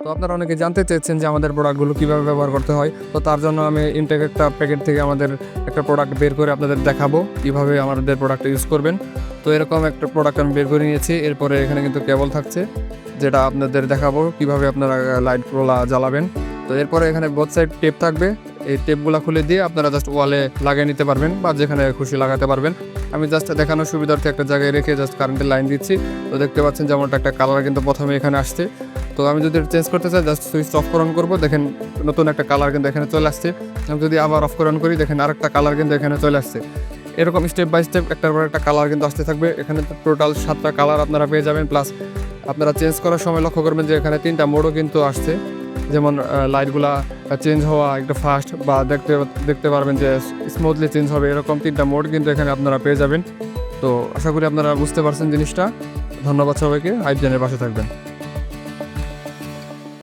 তো আপনারা অনেকে জানতে চেয়েছেন যে আমাদের প্রোডাক্টগুলো কীভাবে ব্যবহার করতে হয়। তো তার জন্য আমি ইনটেক একটা প্যাকেট থেকে আমাদের একটা প্রোডাক্ট বের করে আপনাদের দেখাবো কীভাবে আমাদের প্রোডাক্টটা ইউজ করবেন। তো এরকম একটা প্রোডাক্ট আমি বের করে নিয়েছি। এরপরে এখানে কিন্তু কেবল থাকছে, যেটা আপনাদের দেখাবো কীভাবে আপনারা লাইটগুলো জ্বালাবেন। তো এরপরে এখানে বোথ সাইড টেপ থাকবে। এই টেপগুলো খুলে দিয়ে আপনারা জাস্ট ওয়ালে লাগিয়ে নিতে পারবেন বা যেখানে খুশি লাগাতে পারবেন। আমি জাস্ট দেখানোর সুবিধার্থে একটা জায়গায় রেখে জাস্ট কারেন্টের লাইন দিচ্ছি। তো দেখতে পাচ্ছেন যেমনটা একটা কালার কিন্তু প্রথমে এখানে আসছে। তো আমি যদি চেঞ্জ করতে চাই জাস্ট সুইচ অফ অন করবো, দেখেন নতুন একটা কালার কিন্তু এখানে চলে আসছে। আমি যদি আবার অফ অন করি দেখেন আরেকটা কালার কিন্তু এখানে চলে আসছে। এরকম স্টেপ বাই স্টেপ একটার পর একটা কালার কিন্তু আসতে থাকবে। এখানে টোটাল 7টা কালার আপনারা পেয়ে যাবেন। প্লাস আপনারা চেঞ্জ করার সময় লক্ষ্য করবেন যে এখানে 3টা মোডও কিন্তু আসছে, যেমন লাইটগুলা চেঞ্জ হওয়া একটু ফাস্ট বা দেখতে পারবেন যে স্মুথলি চেঞ্জ হবে, এরকম 3টা মোড কিন্তু এখানে আপনারা পেয়ে যাবেন। তো আশা করি আপনারা বুঝতে পারছেন জিনিসটা। ধন্যবাদ সবাইকে, আইফজেনের পাশে থাকবেন।